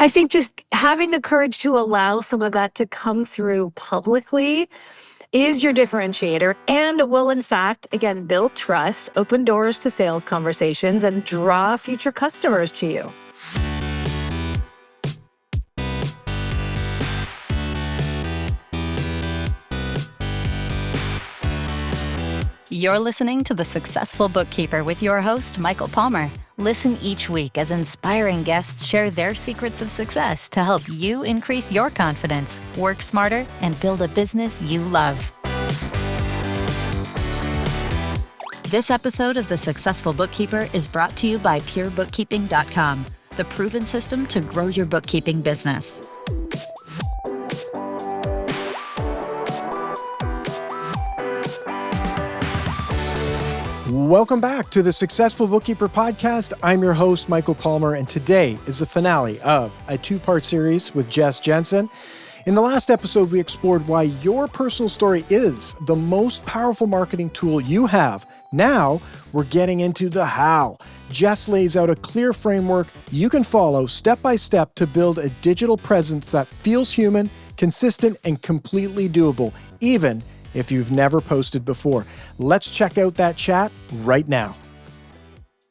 I think just having the courage to allow some of that to come through publicly is your differentiator and will, in fact, again, build trust, open doors to sales conversations, and draw future customers to you. You're listening to The Successful Bookkeeper with your host, Michael Palmer. Listen each week as inspiring guests share their secrets of success to help you increase your confidence, work smarter, and build a business you love. This episode of The Successful Bookkeeper is brought to you by PureBookkeeping.com, the proven system to grow your bookkeeping business. Welcome back to the Successful Bookkeeper podcast. I'm your host, Michael Palmer, and today is the finale of a two-part series with Jess Jensen. In the last episode, we explored why your personal story is the most powerful marketing tool you have. Now, we're getting into the how. Jess lays out a clear framework you can follow step by step to build a digital presence that feels human, consistent, and completely doable, even if you've never posted before. Let's check out that chat right now.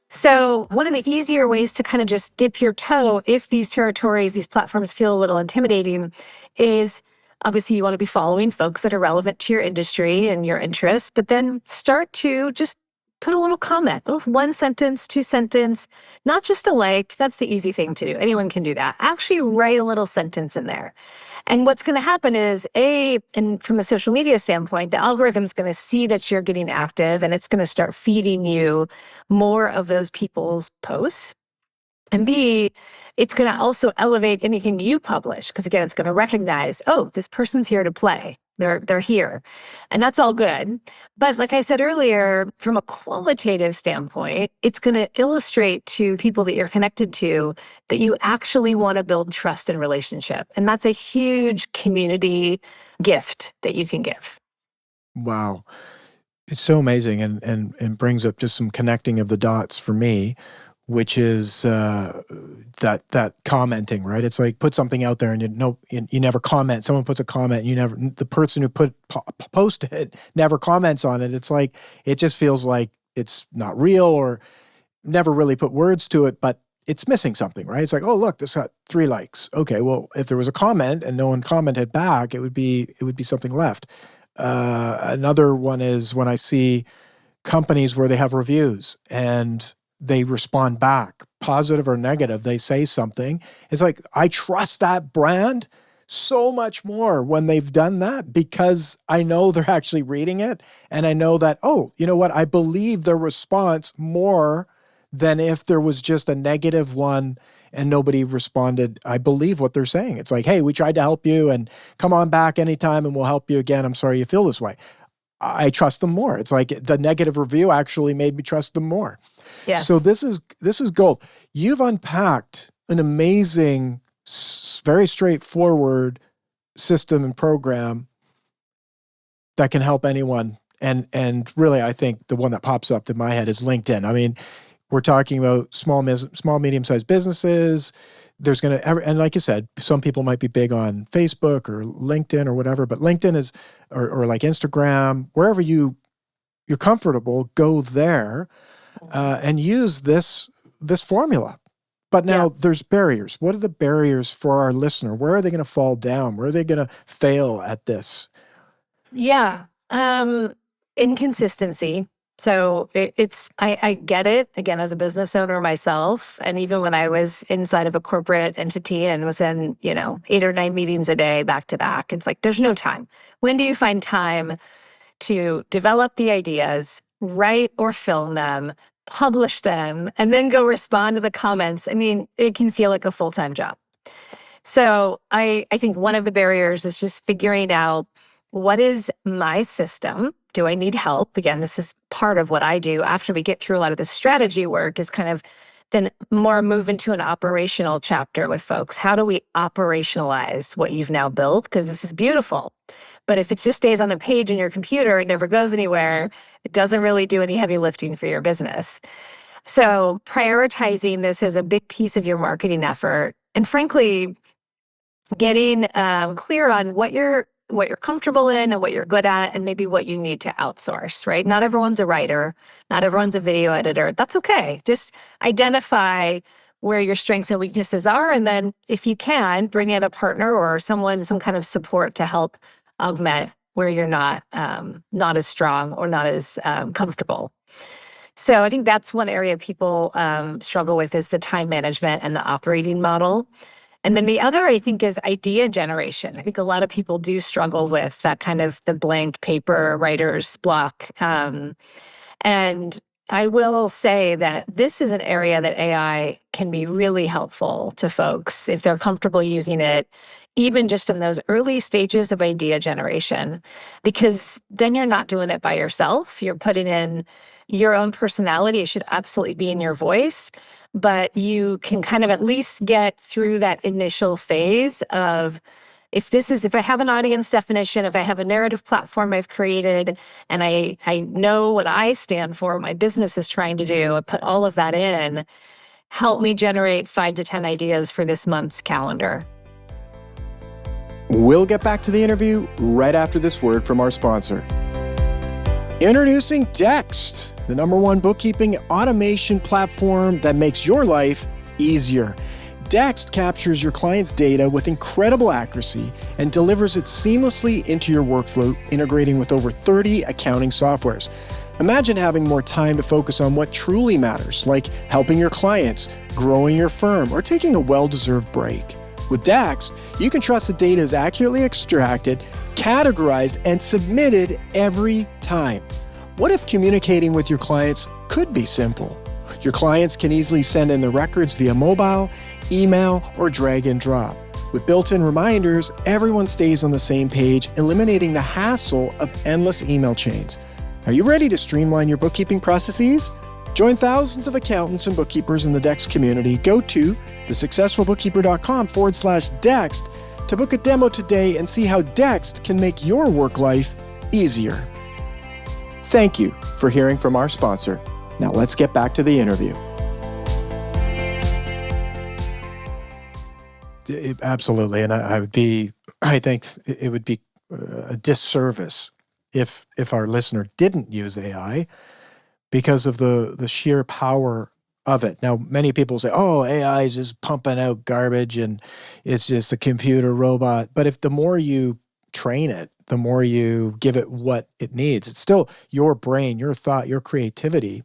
So one of the easier ways to kind of just dip your toe if these territories, these platforms feel a little intimidating is obviously you want to be following folks that are relevant to your industry and your interests, but then start to just put a little comment, a little 1 sentence, 2 sentence, not just a like. That's the easy thing to do. Anyone can do that. Actually write a little sentence in there. And what's going to happen is and from the social media standpoint, the algorithm's going to see that you're getting active and it's going to start feeding you more of those people's posts. And B, it's going to also elevate anything you publish because again, it's going to recognize, oh, this person's here to play. They're here. And that's all good. But like I said earlier, from a qualitative standpoint, it's going to illustrate to people that you're connected to that you actually want to build trust and relationship. And that's a huge community gift that you can give. Wow. It's so amazing and brings up just some connecting of the dots for me, which is that commenting, right? It's like put something out there and you never comment. Someone puts a comment, the person who posted it never comments on it. It's like it just feels like it's not real or never really put words to it, but it's missing something, right? It's like, oh look, this got 3 likes. Okay, well if there was a comment and no one commented back, it would be something left. Another one is when I see companies where they have reviews and they respond back, positive or negative, they say something. It's like, I trust that brand so much more when they've done that because I know they're actually reading it. And I know that, oh, you know what? I believe their response more than if there was just a negative one and nobody responded. I believe what they're saying. It's like, hey, we tried to help you and come on back anytime and we'll help you again. I'm sorry you feel this way. I trust them more. It's like the negative review actually made me trust them more. Yes. So this is gold. You've unpacked an amazing, very straightforward system and program that can help anyone. And really, I think the one that pops up in my head is LinkedIn. I mean, we're talking about small, medium-sized businesses. There's going to, and like you said, some people might be big on Facebook or LinkedIn or whatever, but LinkedIn is, or like Instagram, wherever you're comfortable, go there and use this formula. But now there's barriers. What are the barriers for our listener? Where are they going to fall down? Where are they going to fail at this? Yeah. Inconsistency. So I get it, again, as a business owner myself. And even when I was inside of a corporate entity and was in, 8 or 9 meetings a day back to back, it's like, there's no time. When do you find time to develop the ideas, write or film them, publish them, and then go respond to the comments? I mean, it can feel like a full-time job. So I think one of the barriers is just figuring out, what is my system? Do I need help? Again, this is part of what I do after we get through a lot of the strategy work is kind of then more move into an operational chapter with folks. How do we operationalize what you've now built? Because this is beautiful. But if it just stays on a page in your computer, it never goes anywhere, it doesn't really do any heavy lifting for your business. So prioritizing this as a big piece of your marketing effort And frankly, getting clear on what you're comfortable in and what you're good at and maybe what you need to outsource, right? Not everyone's a writer, not everyone's a video editor. That's okay. Just identify where your strengths and weaknesses are, and then if you can, bring in a partner or someone, some kind of support to help augment where you're not as strong or not as comfortable. So I think that's one area people struggle with, is the time management and the operating model. And then the other, I think, is idea generation. I think a lot of people do struggle with that kind of the blank paper writer's block. And I will say that this is an area that AI can be really helpful to folks if they're comfortable using it, even just in those early stages of idea generation, because then you're not doing it by yourself. You're putting in your own personality. It should absolutely be in your voice, but you can kind of at least get through that initial phase of, if I have an audience definition, if I have a narrative platform I've created, and I know what I stand for, my business is trying to do, I put all of that in, help me generate 5 to 10 ideas for this month's calendar. We'll get back to the interview right after this word from our sponsor. Introducing Dext, the #1 bookkeeping automation platform that makes your life easier. Dext captures your client's data with incredible accuracy and delivers it seamlessly into your workflow, integrating with over 30 accounting softwares. Imagine having more time to focus on what truly matters, like helping your clients, growing your firm, or taking a well-deserved break. With Dext, you can trust the data is accurately extracted, categorized, and submitted every time. What if communicating with your clients could be simple? Your clients can easily send in their records via mobile, email, or drag and drop. With built-in reminders, everyone stays on the same page, eliminating the hassle of endless email chains. Are you ready to streamline your bookkeeping processes? Join thousands of accountants and bookkeepers in the Dext community. Go to thesuccessfulbookkeeper.com/Dext to book a demo today and see how Dext can make your work life easier. Thank you for hearing from our sponsor. Now let's get back to the interview. Absolutely, and I think it would be a disservice if our listener didn't use AI because of the sheer power of it. Now, many people say, "Oh, AI is just pumping out garbage and it's just a computer robot." But if the more you train it, the more you give it what it needs, it's still your brain, your thought, your creativity.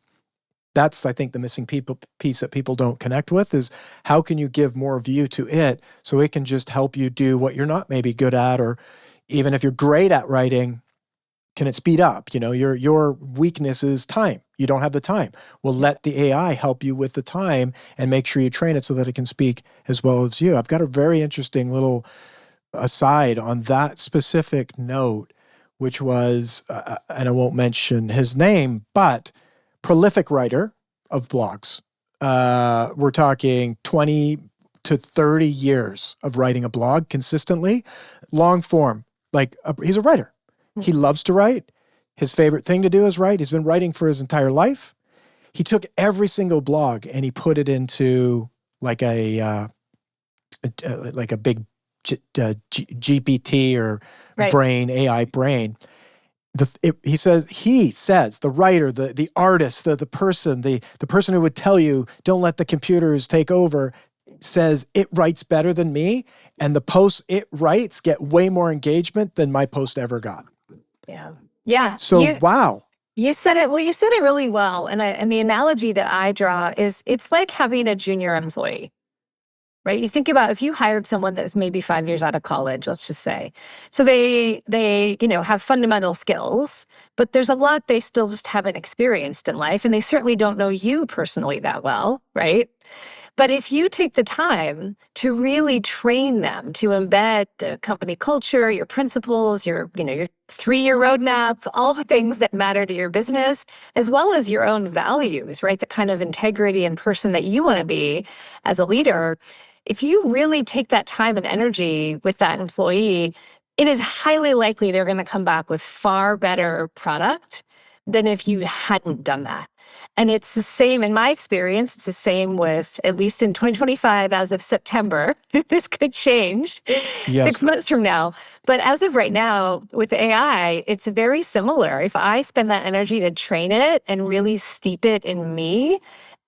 That's, I think, the missing piece that people don't connect with is how can you give more view to it so it can just help you do what you're not maybe good at, or even if you're great at writing, can it speed up? You know, your weakness is time. You don't have the time. Well, let the AI help you with the time and make sure you train it so that it can speak as well as you. I've got a very interesting little aside on that specific note, which was, and I won't mention his name, but prolific writer of blogs. We're talking 20 to 30 years of writing a blog consistently, long form. He's a writer. He loves to write. His favorite thing to do is write. He's been writing for his entire life. He took every single blog and he put it into like a big GPT or Right. brain, AI brain. He says the writer, the artist, the person who would tell you don't let the computers take over, says it writes better than me, and the posts it writes get way more engagement than my post ever got. Yeah. So wow. You said it. Well, you said it really well. And the analogy that I draw is it's like having a junior employee, right? You think about if you hired someone that's maybe 5 years out of college, let's just say. So they have fundamental skills, but there's a lot they still just haven't experienced in life. And they certainly don't know you personally that well, right? But if you take the time to really train them to embed the company culture, your principles, your 3-year roadmap, all the things that matter to your business, as well as your own values, right? The kind of integrity and person that you want to be as a leader. If you really take that time and energy with that employee, it is highly likely they're going to come back with far better product than if you hadn't done that. And it's the same in my experience. It's the same with, at least in 2025, as of September. This could change Yes. 6 months from now. But as of right now, with AI, it's very similar. If I spend that energy to train it and really steep it in me,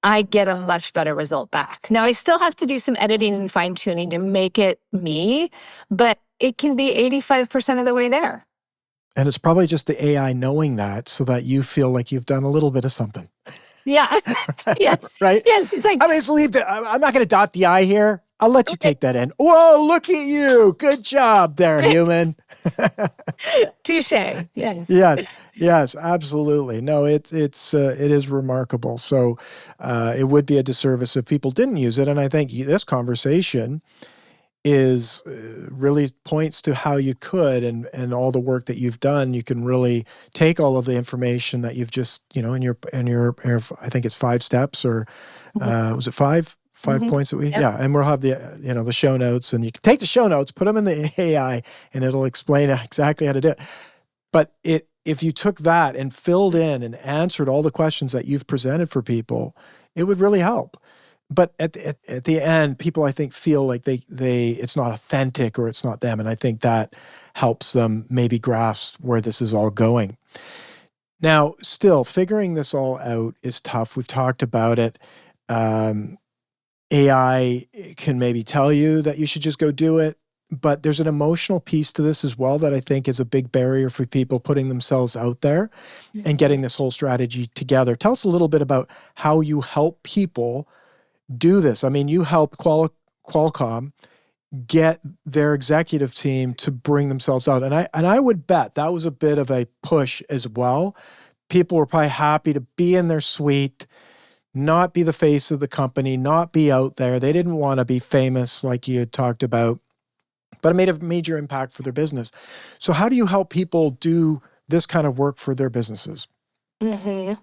I get a much better result back. Now, I still have to do some editing and fine tuning to make it me, but it can be 85% of the way there. And it's probably just the AI knowing that so that you feel like you've done a little bit of something. Yeah. Yes. Right? Yes. It's like, I mean, I'm not going to dot the I here. I'll let you take that in. Whoa, look at you. Good job there, human. touche. Yes. Yes, absolutely. No, it is remarkable. So it would be a disservice if people didn't use it. And I think this conversation is really points to how you could, and all the work that you've done. You can really take all of the information that you've just, in your I think it's 5 steps, or was it 5 points that and we'll have the the show notes, and you can take the show notes, put them in the AI, and it'll explain exactly how to do it. But if you took that and filled in and answered all the questions that you've presented for people, it would really help. But at the end, people, I think, feel like they it's not authentic, or it's not them. And I think that helps them maybe grasp where this is all going. Now, still, figuring this all out is tough. We've talked about it. AI can maybe tell you that you should just go do it. But there's an emotional piece to this as well that I think is a big barrier for people putting themselves out there and getting this whole strategy together. Tell us a little bit about how you help people do this. I mean, you helped Qualcomm get their executive team to bring themselves out. And I would bet that was a bit of a push as well. People were probably happy to be in their suite, not be the face of the company, not be out there. They didn't want to be famous like you had talked about, but it made a major impact for their business. So how do you help people do this kind of work for their businesses? Mm-hmm.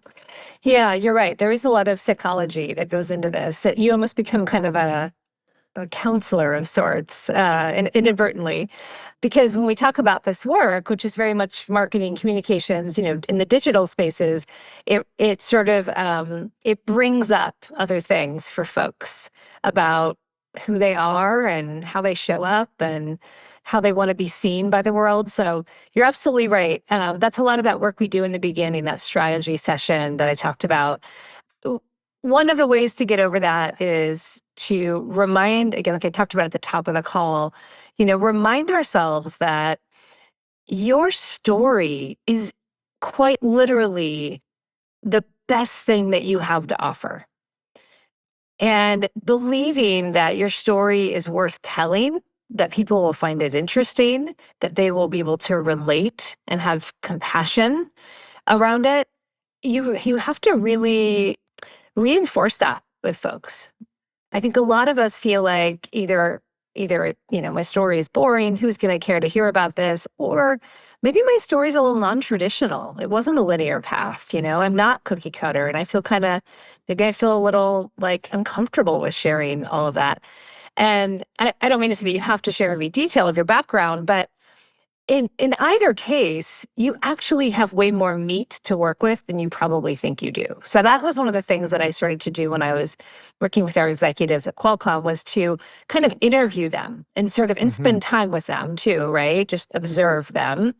Yeah, you're right. There is a lot of psychology that goes into this. You almost become kind of a counselor of sorts, and inadvertently, because when we talk about this work, which is very much marketing communications, in the digital spaces, it sort of it brings up other things for folks about who they are and how they show up and how they want to be seen by the world. So you're absolutely right. That's a lot of that work we do in the beginning, that strategy session that I talked about. One of the ways to get over that is to remind, again, like I talked about at the top of the call, remind ourselves that your story is quite literally the best thing that you have to offer. And believing that your story is worth telling, that people will find it interesting, that they will be able to relate and have compassion around it, you have to really reinforce that with folks. I think a lot of us feel like either my story is boring, who's going to care to hear about this? Or maybe my story's a little non-traditional. It wasn't a linear path, I'm not cookie cutter, and I feel maybe I feel a little like uncomfortable with sharing all of that. And I don't mean to say that you have to share every detail of your background, but in either case, you actually have way more meat to work with than you probably think you do. So that was one of the things that I started to do when I was working with our executives at Qualcomm, was to kind of interview them and spend time with them too, right? Just observe them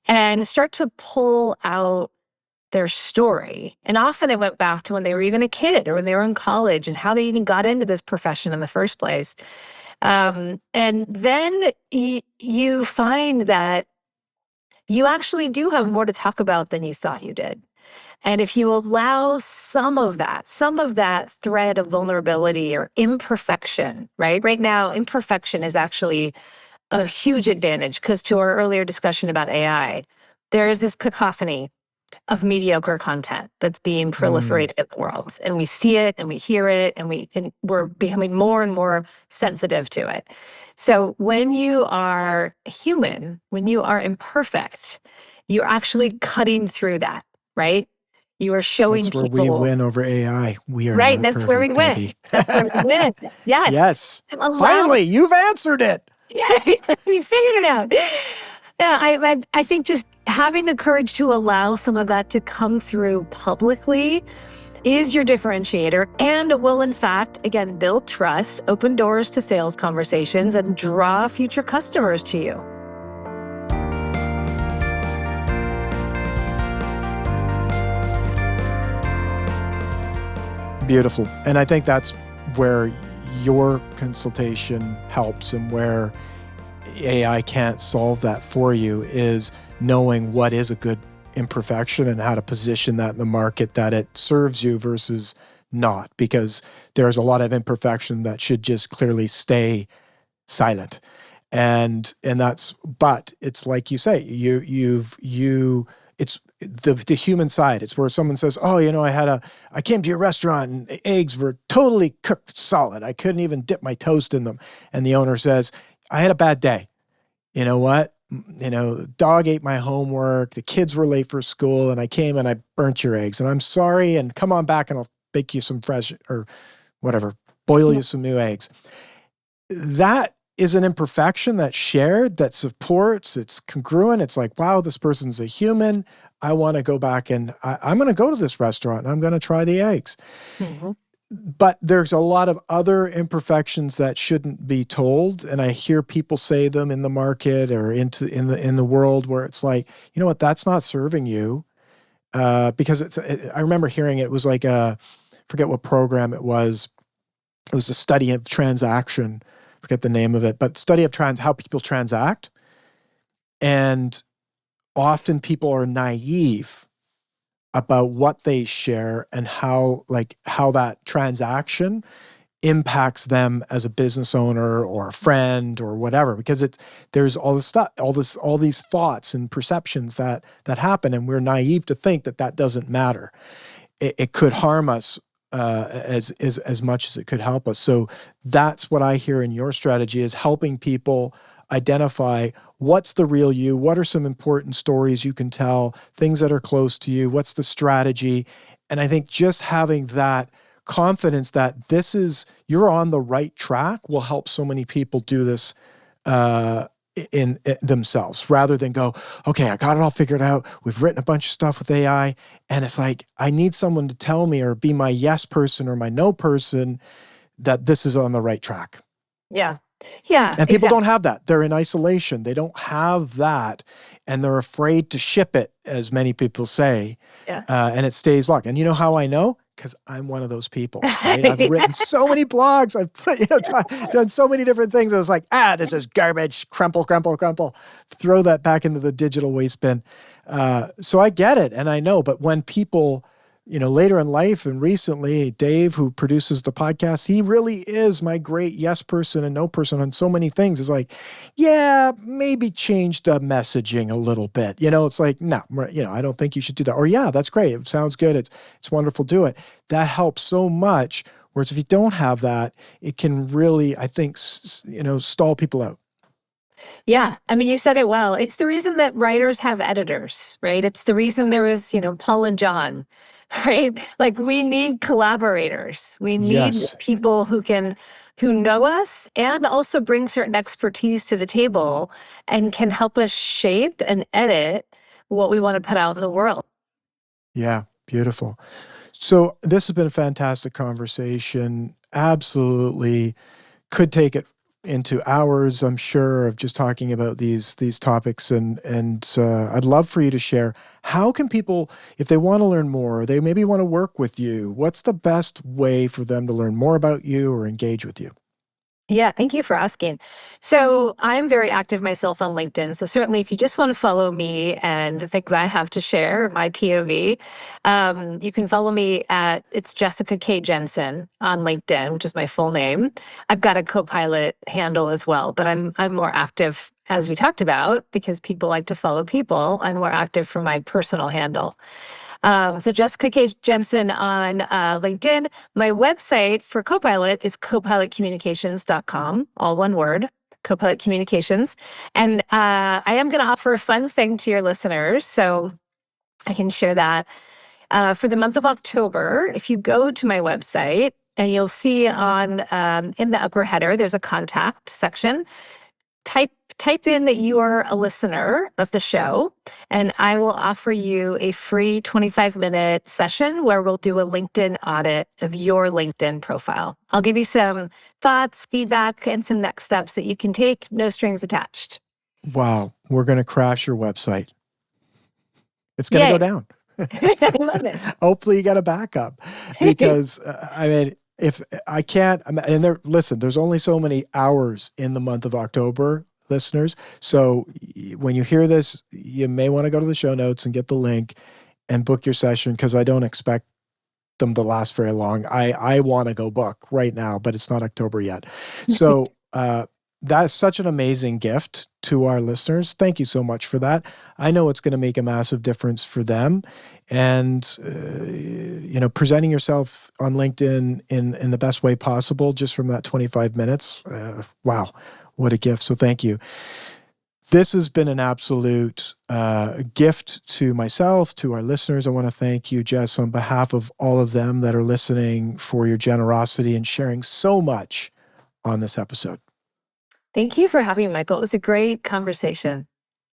and start to pull out their story. And often it went back to when they were even a kid or when they were in college and how they even got into this profession in the first place. And then you find that you actually do have more to talk about than you thought you did. And if you allow some of that thread of vulnerability or imperfection, right? Right now, imperfection is actually a huge advantage, because to our earlier discussion about AI, there is this cacophony of mediocre content that's being proliferated in the world. And we see it and we hear it, and we're becoming more and more sensitive to it. So when you are human, when you are imperfect, you're actually cutting through that, right? You are showing people. That's where we win over AI. We are right. Not That's perfect, where we win. Debbie. That's where we win. Yes. Yes. Finally, you've answered it. Yeah, we figured it out. Yeah, I think just having the courage to allow some of that to come through publicly is your differentiator and will, in fact, again, build trust, open doors to sales conversations, and draw future customers to you. Beautiful. And I think that's where your consultation helps, and where AI can't solve that for you, is knowing what is a good imperfection and how to position that in the market that it serves you versus not, because there's a lot of imperfection that should just clearly stay silent. And that's, but it's like you say, it's the human side. It's where someone says, oh, I came to your restaurant and eggs were totally cooked solid. I couldn't even dip my toast in them. And the owner says, I had a bad day. You know what? The dog ate my homework. The kids were late for school, and I came and I burnt your eggs, and I'm sorry. And come on back and I'll bake you some fresh or whatever, boil you some new eggs. That is an imperfection that's shared, that supports, it's congruent. It's like, wow, this person's a human. I want to go back and I'm going to go to this restaurant and I'm going to try the eggs. Mm-hmm. But there's a lot of other imperfections that shouldn't be told, and I hear people say them in the market or in the world where it's like, you know what, that's not serving you, because I remember hearing it was like forget what program it was. It was a study of transaction. Forget the name of it, but study of how people transact, and often people are naive about what they share and how that transaction impacts them as a business owner or a friend or whatever, because there's all this stuff, all these thoughts and perceptions that happen, and we're naive to think that doesn't matter. It could harm us as much as it could help us. So that's what I hear in your strategy, is helping people identify what's the real you, what are some important stories you can tell, things that are close to you, what's the strategy. And I think just having that confidence that you're on the right track will help so many people do this in themselves, rather than go, okay, I got it all figured out. We've written a bunch of stuff with AI, and it's like, I need someone to tell me or be my yes person or my no person that this is on the right track. Yeah. Yeah. And people don't have that. They're in isolation. They don't have that, and they're afraid to ship it, as many people say. Yeah. And it stays locked. And you know how I know? Because I'm one of those people. Right? I've written so many blogs. I've done so many different things. I was like, this is garbage. Crumple, crumple, crumple. Throw that back into the digital waste bin. So I get it, and I know. But when people, later in life and recently, Dave, who produces the podcast, he really is my great yes person and no person on so many things. It's like, yeah, maybe change the messaging a little bit. It's like, no, I don't think you should do that. Or yeah, that's great. It sounds good. It's wonderful. Do it. That helps so much. Whereas if you don't have that, it can really, I think, stall people out. Yeah. I mean, you said it well. It's the reason that writers have editors, right? It's the reason there was, Paul and John, right? Like, we need collaborators. We need people who know us and also bring certain expertise to the table and can help us shape and edit what we want to put out in the world. Yeah. Beautiful. So this has been a fantastic conversation. Absolutely could take it into hours, I'm sure, of just talking about these topics, and I'd love for you to share, how can people, if they want to learn more, they maybe want to work with you, what's the best way for them to learn more about you or engage with you? Yeah, thank you for asking. So I'm very active myself on LinkedIn. So certainly if you just want to follow me and the things I have to share, my POV, you can follow me it's Jessica K. Jensen on LinkedIn, which is my full name. I've got a Copilot handle as well, but I'm more active, as we talked about, because people like to follow people. I'm more active for my personal handle. So Jessica K. Jensen on LinkedIn. My website for Copilot is copilotcommunications.com, all one word, Copilot Communications. And I am going to offer a fun thing to your listeners, so I can share that. For the month of October, if you go to my website, and you'll see in the upper header, there's a contact section. type in that you are a listener of the show, and I will offer you a free 25-minute session where we'll do a LinkedIn audit of your LinkedIn profile. I'll give you some thoughts, feedback, and some next steps that you can take, no strings attached. Wow. We're going to crash your website. It's going to go down. I love it. Hopefully you got a backup, because if I can't, and there's only so many hours in the month of October, listeners. So when you hear this, you may want to go to the show notes and get the link and book your session, because I don't expect them to last very long. I want to go book right now, but it's not October yet. So that's such an amazing gift to our listeners. Thank you so much for that. I know it's going to make a massive difference for them. And, presenting yourself on LinkedIn in the best way possible, just from that 25 minutes. Wow, what a gift. So thank you. This has been an absolute gift to myself, to our listeners. I want to thank you, Jess, on behalf of all of them that are listening, for your generosity and sharing so much on this episode. Thank you for having me, Michael. It was a great conversation.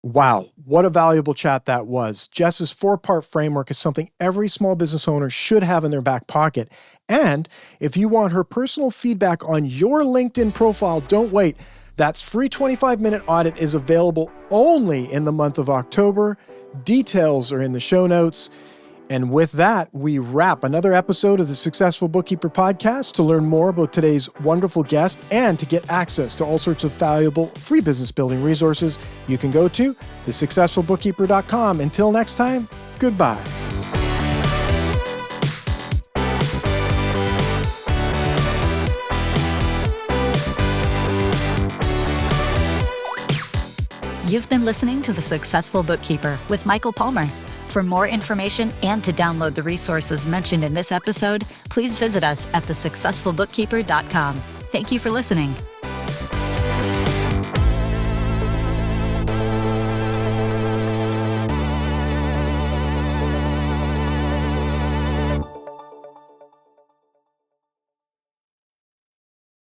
Wow, what a valuable chat that was. Jess's 4-part framework is something every small business owner should have in their back pocket. And if you want her personal feedback on your LinkedIn profile, don't wait. That's free 25-minute audit is available only in the month of October. Details are in the show notes. And with that, we wrap another episode of the Successful Bookkeeper podcast. To learn more about today's wonderful guest and to get access to all sorts of valuable free business building resources, you can go to thesuccessfulbookkeeper.com. Until next time, goodbye. You've been listening to The Successful Bookkeeper with Michael Palmer. For more information and to download the resources mentioned in this episode, please visit us at thesuccessfulbookkeeper.com. Thank you for listening.